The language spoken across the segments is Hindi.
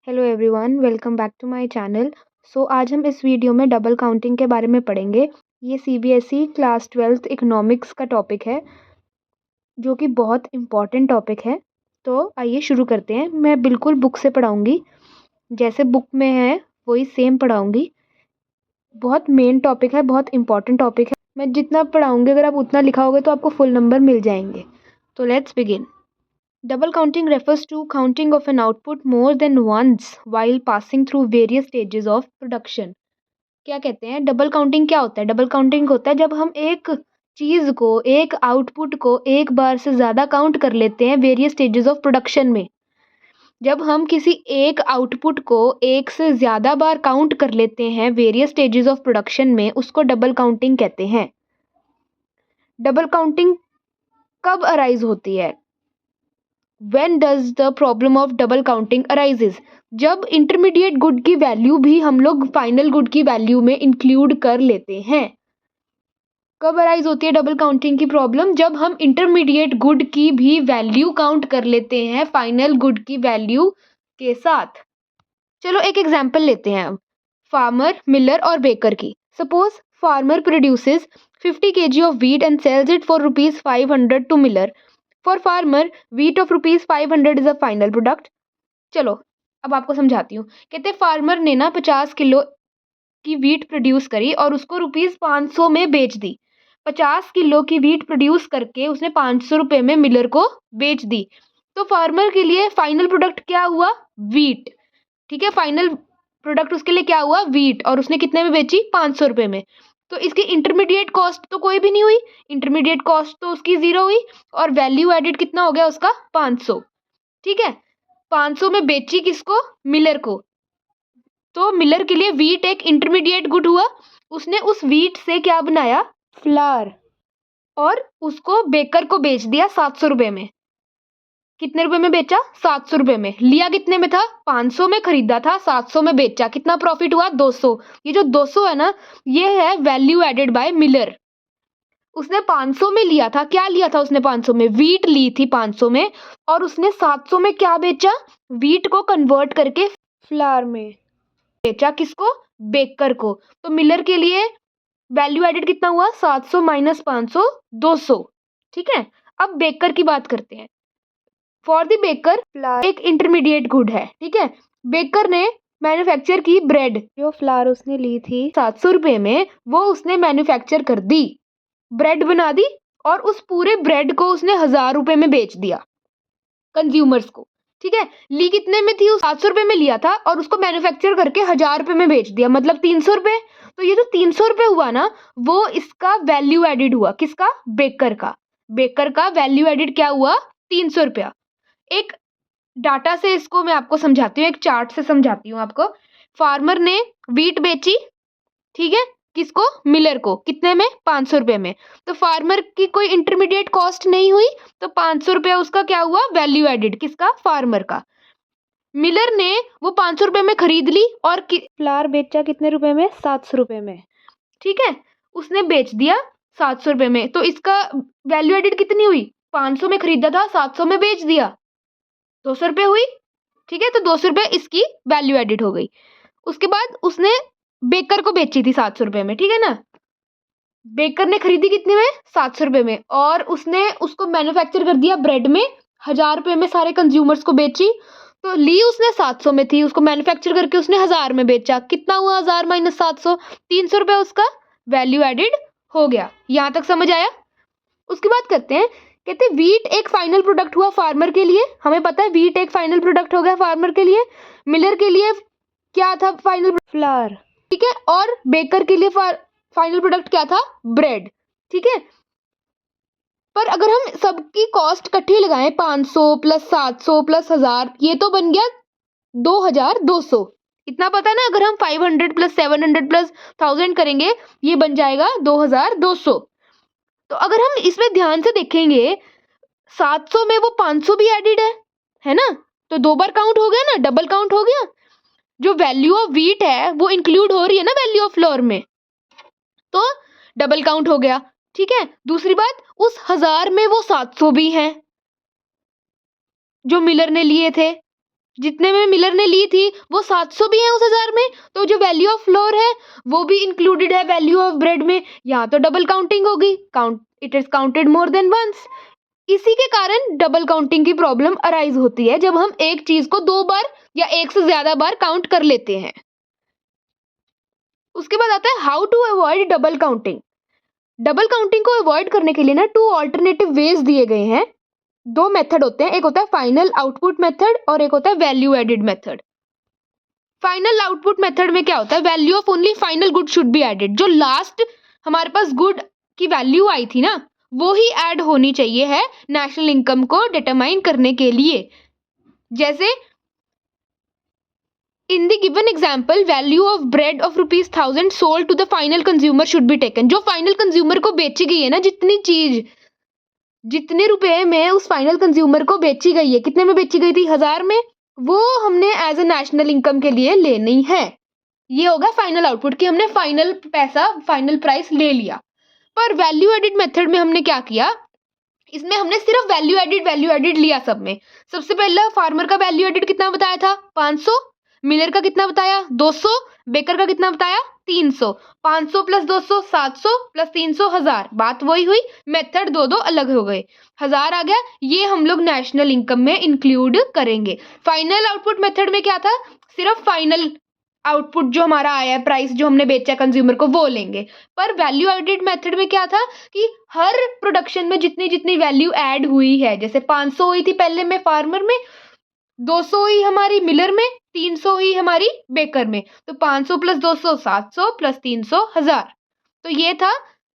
Hello everyone, welcome back to my channel. आज हम इस वीडियो में डबल काउंटिंग के बारे में पढ़ेंगे। ये सीबीएसई क्लास 12th इकोनॉमिक्स का टॉपिक है, जो कि बहुत इम्पॉर्टेंट टॉपिक है। तो आइए शुरू करते हैं। मैं बिल्कुल बुक से पढ़ाऊँगी, जैसे बुक में है वही सेम पढ़ाऊँगी। बहुत मेन टॉपिक है, बहुत इम्पॉर्टेंट टॉपिक है। मैं जितना पढ़ाऊँगी, अगर आप उतना लिखाओगे तो आपको फुल नंबर मिल जाएंगे। तो let's begin. Double counting refers to counting of an output more than once while passing through various stages of production. क्या कहते हैं डबल काउंटिंग? क्या होता है डबल काउंटिंग? होता है जब हम एक चीज को, एक आउटपुट को एक बार से ज्यादा काउंट कर लेते हैं वेरियस स्टेजेस ऑफ प्रोडक्शन में। जब हम किसी एक आउटपुट को एक से ज्यादा बार काउंट कर लेते हैं वेरियस स्टेजेस ऑफ प्रोडक्शन में, उसको डबल काउंटिंग कहते हैं। डबल काउंटिंग कब अराइज होती है? When does the problem of double counting arises? जब इंटरमीडिएट गुड की वैल्यू भी हम लोग फाइनल गुड की वैल्यू में इंक्लूड कर लेते हैं। कब अराइज होती है डबल काउंटिंग की प्रॉब्लम? जब हम इंटरमीडिएट गुड की भी वैल्यू काउंट कर लेते हैं फाइनल गुड की वैल्यू के साथ। चलो एक एग्जांपल लेते हैं हम, फार्मर, मिलर और बेकर की। Suppose farmer produces 50 kg of wheat and sells it for rupees 500 to miller. For farmer, wheat of rupees 500 is a final product. चलो अब आपको समझाती हूँ। कहते फार्मर ने ना 50 किलो की वीट प्रोड्यूस करी और उसको रुपीज 500 में बेच दी। 50 किलो की वीट प्रोड्यूस करके उसने 500 रुपए में मिलर को बेच दी। तो फार्मर के लिए फाइनल प्रोडक्ट क्या हुआ? वीट। ठीक है, फाइनल प्रोडक्ट उसके लिए क्या हुआ? वीट। और उसने कितने में बेची? 500 रुपए में। तो इसकी इंटरमीडिएट कॉस्ट तो कोई भी नहीं हुई, इंटरमीडिएट कॉस्ट तो उसकी जीरो हुई, और वैल्यू एडेड कितना हो गया उसका? 500। ठीक है, 500 में बेची किसको? मिलर को। तो मिलर के लिए वीट एक इंटरमीडिएट गुड हुआ। उसने उस वीट से क्या बनाया? फ्लार। और उसको बेकर को बेच दिया 700 रुपए में। कितने रुपए में बेचा? 700 रुपए में। लिया कितने में था? 500 में खरीदा था, 700 में बेचा। कितना प्रॉफिट हुआ? 200। ये जो 200 है ना, ये है वैल्यू एडेड बाय मिलर। उसने 500 में लिया था, क्या लिया था उसने? 500 में वीट ली थी 500 में, और उसने 700 में क्या बेचा? वीट को कन्वर्ट करके फ्लार में बेचा। किसको? बेकर को। तो मिलर के लिए वैल्यू एडेड कितना हुआ? 700 माइनस 500, 200। ठीक है, अब बेकर की बात करते हैं। फॉर द बेकर, फ्लार एक इंटरमीडिएट गुड है। ठीक है, बेकर ने मैन्युफैक्चर की ब्रेड। जो फ्लार उसने ली थी 700 रुपए में, वो उसने मैन्युफैक्चर कर दी, ब्रेड बना दी, और उस पूरे ब्रेड को उसने 1000 रुपए में बेच दिया कंज्यूमर्स को। ठीक है, ली कितने में थी? 700 रुपए में लिया था और उसको मैन्युफैक्चर करके 1000 रुपए में बेच दिया, मतलब 300 रुपए। तो ये जो 300 रुपए हुआ ना, वो इसका वैल्यू एडिड हुआ। किसका? बेकर का। बेकर का वैल्यू एडिड क्या हुआ? 300 रुपया। एक डाटा से इसको मैं आपको समझाती हूँ, एक चार्ट से समझाती हूँ आपको। फार्मर ने वीट बेची, ठीक है, किसको? मिलर को। कितने में? 500 रुपए में। तो फार्मर की कोई इंटरमीडिएट कॉस्ट नहीं हुई, तो 500 रुपया उसका क्या हुआ? Value added. किसका? फार्मर का। मिलर ने वो 500 रुपए में खरीद ली और फ्लावर बेचा कितने रुपए में? 700 रुपए में। ठीक है, उसने बेच दिया 700 रुपए में। तो इसका वैल्यू एडिड कितनी हुई? 500 में खरीदा था, 700 में बेच दिया, 200 रुपए हुई। ठीक है, तो 200 रुपए इसकी वैल्यू एडिड हो गई। उसके बाद उसने बेकर को बेची थी 700 रुपए में। ठीक है ना, बेकर ने खरीदी कितने में? 700 रुपए में, और उसने उसको मैन्युफैक्चर कर दिया ब्रेड में, 1000 रुपए में सारे कंज्यूमर्स को बेची। तो ली उसने 700 में थी, उसको मैन्युफैक्चर करके उसने 1000 में बेचा। कितना हुआ? 1000 माइनस 700, 300 रुपए उसका वैल्यू एडिड हो गया। यहां तक समझ आया? उसकी बात करते हैं। कहते हैं वीट एक फाइनल प्रोडक्ट हुआ फार्मर के लिए। हमें पता है वीट एक फाइनल प्रोडक्ट हो गया फार्मर के लिए। मिलर के लिए क्या था फाइनल? फ्लावर। ठीक है, और बेकर के लिए फाइनल प्रोडक्ट क्या था? ब्रेड। ठीक है, पर अगर हम सबकी कॉस्ट इकट्ठी लगाएं, 500 प्लस 700 प्लस 1000, ये तो बन गया 2200। इतना पता है ना, अगर हम 500 प्लस 700 प्लस 1000 करेंगे, ये बन जाएगा 2200। तो अगर हम इसमें ध्यान से देखेंगे, 700 में वो 500 भी एडिड है ना? तो 2 बार काउंट हो गया ना, डबल काउंट हो गया। जो वैल्यू ऑफ वीट है वो इंक्लूड हो रही है ना वैल्यू ऑफ फ्लोर में, तो डबल काउंट हो गया। ठीक है, दूसरी बात, उस 1000 में वो 700 भी हैं जो मिलर ने लिए थे। जितने में मिलर ने ली थी वो 700 भी है उस 1000 में, तो जो वैल्यू ऑफ फ्लोर है वो भी इंक्लूडेड है वैल्यू ऑफ ब्रेड में। यहाँ तो डबल काउंटिंग होगी, count it is counted more than once. इसी के कारण डबल काउंटिंग की प्रॉब्लम अराइज होती है जब हम एक चीज को 2 बार या एक से ज्यादा बार काउंट कर लेते हैं। उसके बाद आता है how to avoid double counting. Double counting को अवॉइड करने के लिए ना 2 ऑल्टरनेटिव वेज दिए गए हैं। 2 मेथड होते हैं, एक होता है फाइनल आउटपुट मेथड और एक होता है value added method. Final output method में क्या होता है, value of only final good should be added. जो लास्ट हमारे पास गुड की वैल्यू आई थी ना वो ही ऐड होनी चाहिए है नेशनल इनकम को डिटरमाइन करने के लिए। जैसे in the given example value of bread of ₹1000 sold to the final consumer should be taken. जो फाइनल कंज्यूमर को बेची गई है ना, जितनी चीज जितने रुपए में उस फाइनल कंज्यूमर को बेची गई है, कितने में बेची गई थी, 1000 में, वो हमने एज ए नेशनल इनकम के लिए लेनी है। ये होगा फाइनल आउटपुट कि हमने फाइनल पैसा फाइनल प्राइस ले लिया। पर वैल्यू एडिड मेथड में हमने क्या किया, इसमें हमने सिर्फ वैल्यू एडिड लिया सब में। सबसे पहला फार्मर का वैल्यू एडिड कितना बताया था, 500। मिलर का कितना बताया, 200। बेकर का कितना बताया, 300। 500 प्लस 200 700 प्लस 300 1000। बात वही हुई, मेथड दो अलग हो गए। 1000 आ गया, ये हम लोग नेशनल इनकम में इंक्लूड करेंगे। फाइनल आउटपुट मेथड में क्या था, सिर्फ फाइनल आउटपुट जो हमारा आया है, प्राइस जो हमने बेचा कंज्यूमर को, वो लेंगे। पर वैल्यू एडेड मेथड में क्या था कि हर प्रोडक्शन में जितनी जितनी वैल्यू ऐड हुई है, जैसे 500 हुई थी पहले में फार्मर में, 200 हुई हमारी मिलर में, 300 हुई हमारी बेकर में, तो 500 प्लस 200 700 प्लस 300 1000। तो ये था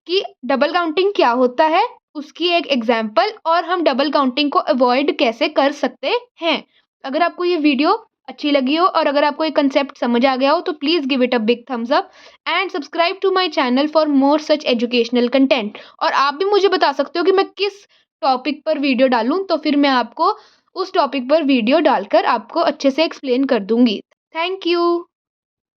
कि डबल काउंटिंग क्या होता है, उसकी एक एग्जाम्पल, और हम डबल काउंटिंग को अवॉइड कैसे कर सकते हैं। अगर आपको ये वीडियो अच्छी लगी हो और अगर आपको ये कंसेप्ट समझ आ गया हो तो please give it a big thumbs up and subscribe to my channel for more such educational content. और आप भी मुझे बता सकते हो कि मैं किस टॉपिक पर वीडियो डालूं, तो फिर मैं आपको उस टॉपिक पर वीडियो डालकर आपको अच्छे से एक्सप्लेन कर दूंगी। Thank you.